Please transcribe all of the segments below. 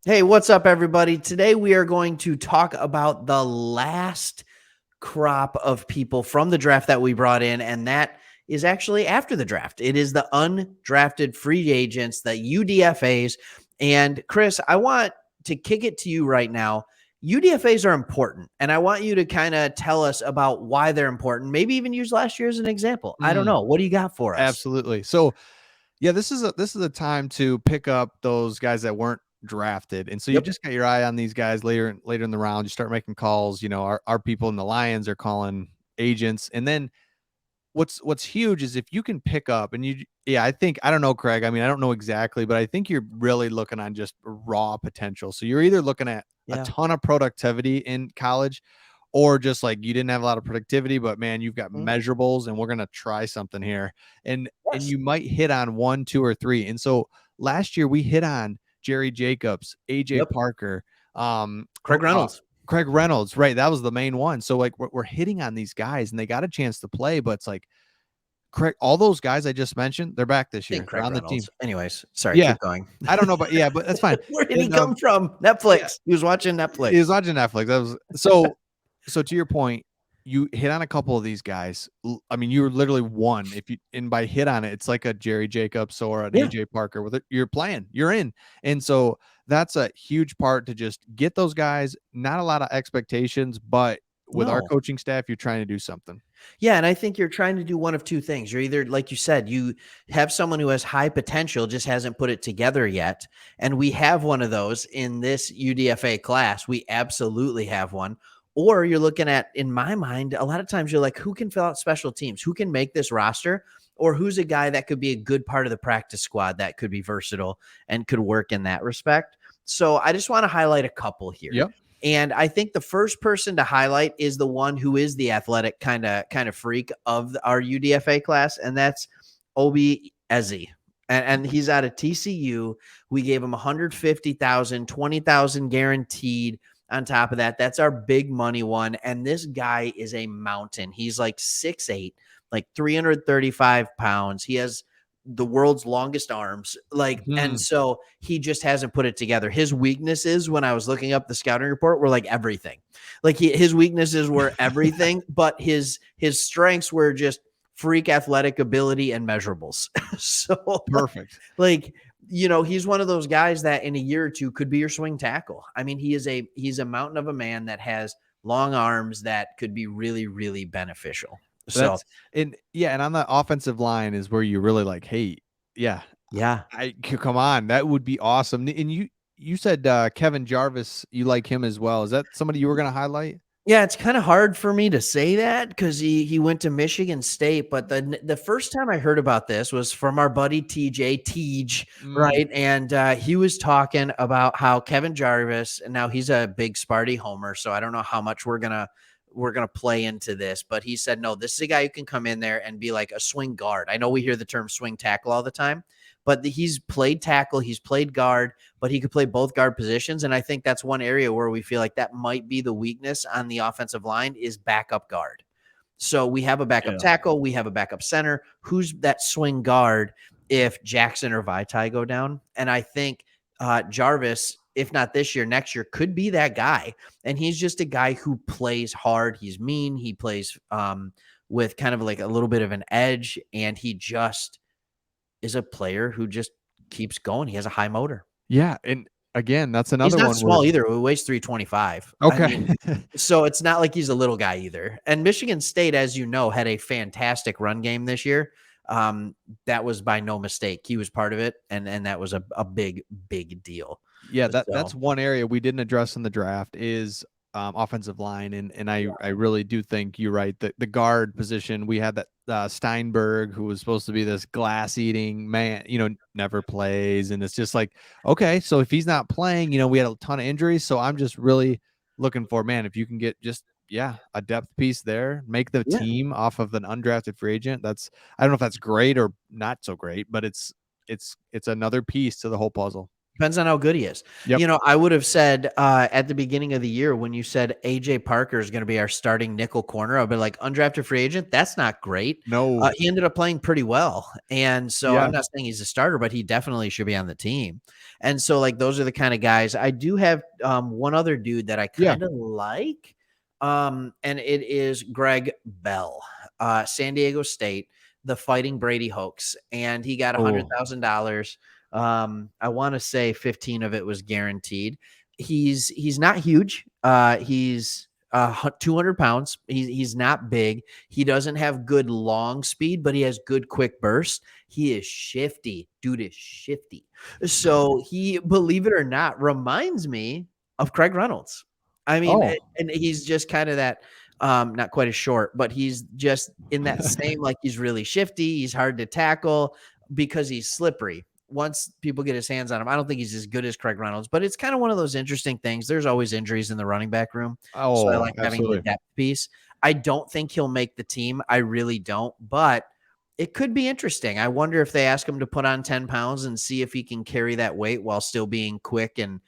Hey, what's up, everybody? Today we are going to talk about the last crop of people from the draft that we brought in, and that is actually after the draft. It is the undrafted free agents, the UDFAs. And Chris, I want to kick it to you right now. UDFAs are important, and I want you to kind of tell us about why they're important. Maybe even use last year as an example. I don't Mm, know. What do you got for us? absolutely. So, yeah, this is a time to pick up those guys that weren't drafted, and so you Yep. just got your eye on these guys later in the round. You start making calls. Our people in the Lions are calling agents, and then what's huge is if you can pick up and I think I don't know, Craig. I mean, I don't know exactly, but I think you're really looking on just raw potential. So you're either looking at a Yeah. ton of productivity in college or just like you didn't have a lot of productivity, but man, you've got Mhm. measurables and we're going to try something here. And Yes. you might hit on one, two, or three. And so last year we hit on Jerry Jacobs, AJ Yep. Parker, Craig Reynolds. Craig Reynolds, right? That was the main one. So like we're hitting on these guys and they got a chance to play, but it's like Craig, all those guys I just mentioned, they're back this Think year. They're Craig on the team. Reynolds. Anyways, sorry, Yeah. keep going. I don't know, but yeah, but that's fine. Where did he And come from? yeah, Netflix. He was watching he was Netflix. watching Netflix. That was so to your point, you hit on a couple of these guys. I mean, you were literally one. If you and by hit on it, it's like a Jerry Jacobs or an Yeah. AJ Parker with it. You're playing, you're in. And so that's a huge part to just get those guys, not a lot of expectations, but with our No. coaching staff, you're trying to do something. Yeah, and I think you're trying to do one of two things. You're either, like you said, you have someone who has high potential, just hasn't put it together yet. And we have one of those in this UDFA class. We absolutely have one. Or you're looking at, in my mind, a lot of times you're like, who can fill out special teams? Who can make this roster? Or who's a guy that could be a good part of the practice squad that could be versatile and could work in that respect? So I just want to highlight a couple here. Yep. And I think the first person to highlight is the one who is the athletic kind of freak of our UDFA class, and that's Obi Eze. And he's out of TCU. We gave him 150,000, 20,000 guaranteed on top of that. That's our big money one. And this guy is a mountain. He's like 6'8", like 335 pounds. He has the world's longest arms. And Mhm. so he just hasn't put it together. His weaknesses, when I was looking up the scouting report, were like everything. His weaknesses were everything, but his strengths were just freak athletic ability and measurables. So Perfect. like he's one of those guys that in a year or two could be your swing tackle. I mean, he's a mountain of a man that has long arms that could be really, really beneficial. So That's and yeah, and on the offensive line is where you really like, hey, yeah, yeah. come on, that would be awesome. And you said Kevin Jarvis, you like him as well. Is that somebody you were going to highlight? Yeah, it's kinda hard for me to say that because he went to Michigan State, but the first time I heard about this was from our buddy TJ, Tej, Mm, right? And, he was talking about how Kevin Jarvis, and now he's a big Sparty homer, so I don't know how much we're gonna play into this, but he said, "No, this is a guy who can come in there and be like a swing guard." I know we hear the term swing tackle all the time, but he's played tackle, he's played guard, but he could play both guard positions. And I think that's one area where we feel like that might be the weakness on the offensive line is backup guard. So we have a backup yeah. tackle, we have a backup center. Who's that swing guard if Jackson or Vitae go down? And I think Jarvis, if not this year, next year, could be that guy. And he's just a guy who plays hard. He's mean. He plays with kind of like a little bit of an edge, and he just is a player who just keeps going. He has a high motor. Yeah, and again, that's He's another not one where small either. He weighs 325. I okay. mean, so it's not like he's a little guy either. And Michigan State, as you know, had a fantastic run game this year. That was by no mistake. He was part of it, and that was a big, big deal. Yeah, that's So one area we didn't address in the draft is offensive line, and I really do think you're right. The guard position we had that Steinberg who was supposed to be this glass eating man, never plays, and it's just like okay, so if he's not playing, we had a ton of injuries, so I'm just really looking for man if you can get just a depth piece there, make the yeah, team off of an undrafted free agent. That's I don't know if that's great or not so great, but it's another piece to the whole puzzle. Depends on how good he is. Yep. I would have said at the beginning of the year when you said AJ Parker is going to be our starting nickel corner, I'd be like, undrafted free agent. That's not great. No. He ended up playing pretty well, and so Yeah. I'm not saying he's a starter, but he definitely should be on the team. And so, like, those are the kind of guys. I do have one other dude that I Yeah. kind of like, and it is Greg Bell, San Diego State, the Fighting Brady hoax, and he got Oh. $100,000. I want to say 15 of it was guaranteed. He's not huge. He's 200 pounds. He's not big. He doesn't have good long speed, but he has good quick burst. He is shifty. Dude is shifty. So he, believe it or not, reminds me of Craig Reynolds. I mean, Oh. and he's just kind of that, not quite as short, but he's just in that same, like, he's really shifty. He's hard to tackle because he's slippery. Once people get his hands on him, I don't think he's as good as Craig Reynolds, but it's kind of one of those interesting things. There's always injuries in the running back room. So I Oh, like having the absolutely. depth piece. I don't think he'll make the team. I really don't, but it could be interesting. I wonder if they ask him to put on 10 pounds and see if he can carry that weight while still being quick and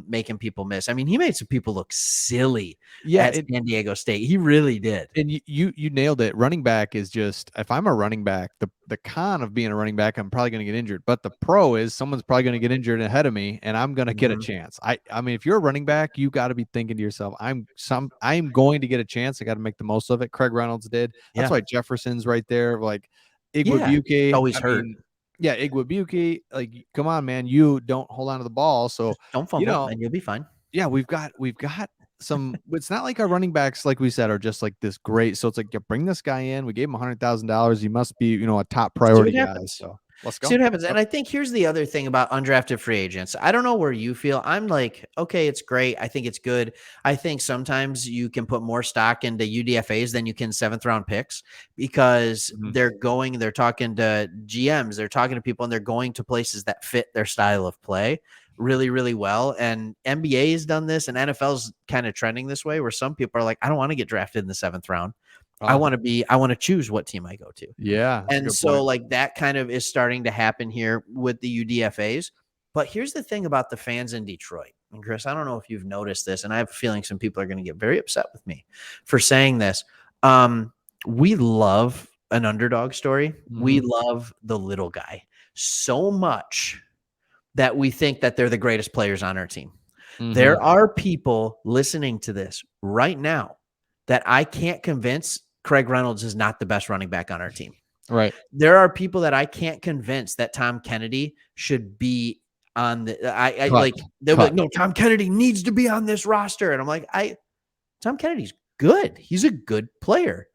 making people miss. I mean, he made some people look silly Yeah. at San Diego State. He really did. And you nailed it. Running back is just, if I'm a running back, the con of being a running back, I'm probably going to get injured. But the pro is someone's probably going to get injured ahead of me, and I'm going to get a Mhm. chance. I mean, if you're a running back, you got to be thinking to yourself, I'm going to get a chance. I got to make the most of it. Craig Reynolds did. That's Yeah. why Jefferson's right there. Like Yeah. He's Igwebuike. always I hurt. mean, yeah, Igwebuike. Like, come on, man, you don't hold on to the ball. So Just don't you fumble know, and you'll be fine. yeah, we've got some. It's not like our running backs, like we said, are just like this great. So it's like, you bring this guy in. We gave him $100,000. He must be, a top See priority what guy. happens. So let's See go. what happens. Yep. And I think here's the other thing about undrafted free agents. I don't know where you feel. I'm like, okay, it's great. I think it's good. I think sometimes you can put more stock into UDFAs than you can seventh round picks because Mhm. they're talking to GMs, they're talking to people, and they're going to places that fit their style of play really, really well. And NBA has done this, and NFL's kind of trending this way where some people are like, I don't want to get drafted in the seventh round. I Oh, want to choose what team I go to. yeah, that's a And good so, point. like, that kind of is starting to happen here with the UDFAs. But here's the thing about the fans in Detroit. And Chris, I don't know if you've noticed this, and I have a feeling some people are going to get very upset with me for saying this. We love an underdog story. We Mhm. love the little guy so much that we think that they're the greatest players on our team. Mhm. There are people listening to this right now that I can't convince Craig Reynolds is not the best running back on our team. Right. There are people that I can't convince that Tom Kennedy should be on the I Cut. like they'll be like, Cut. no, Tom Kennedy needs to be on this roster. And I'm like, Tom Kennedy's good. He's a good player.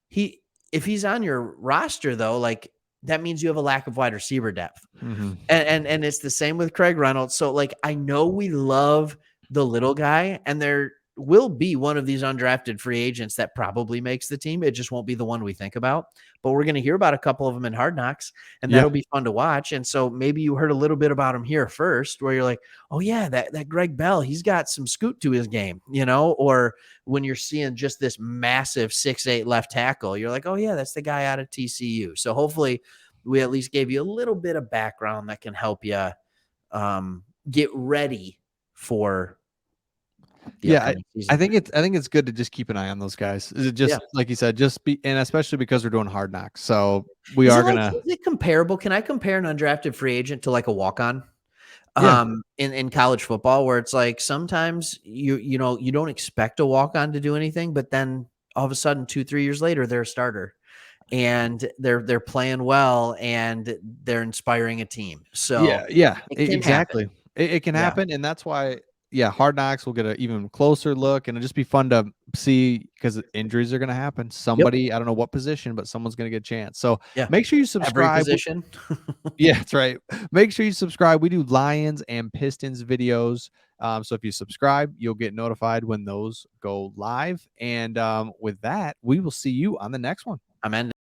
He if he's on your roster though, like that means you have a lack of wide receiver depth. Mhm. And it's the same with Craig Reynolds. So like I know we love the little guy, and there will be one of these undrafted free agents that probably makes the team. It just won't be the one we think about. But we're going to hear about a couple of them in Hard Knocks, and Yeah. that'll be fun to watch. And so maybe you heard a little bit about him here first, where you're like, oh yeah, that Greg Bell, he's got some scoot to his game, or when you're seeing just this massive 6'8" left tackle, you're like, oh yeah, that's the guy out of TCU. So hopefully we at least gave you a little bit of background that can help you get ready for the Yeah, upcoming I season. think it's good to just keep an eye on those guys. Is it Yeah. just like you said, just be, and especially because we're doing Hard Knocks. So we Is it are like, gonna, is it comparable? Can I compare an undrafted free agent to like a walk-on yeah. in college football, where it's like sometimes you don't expect a walk-on to do anything, but then all of a sudden 2, 3 years later, they're a starter and they're playing well and they're inspiring a team. So Yeah, it can happen. exactly. It can Yeah. happen, and that's why, yeah, Hard Knocks will get an even closer look, and it'll just be fun to see because injuries are going to happen. Yep. Somebody, I don't know what position, but someone's going to get a chance. So Yeah. make sure you Every subscribe. position. Yeah, that's right. Make sure you subscribe. We do Lions and Pistons videos. So if you subscribe, you'll get notified when those go live. And with that, we will see you on the next one. I'm ending.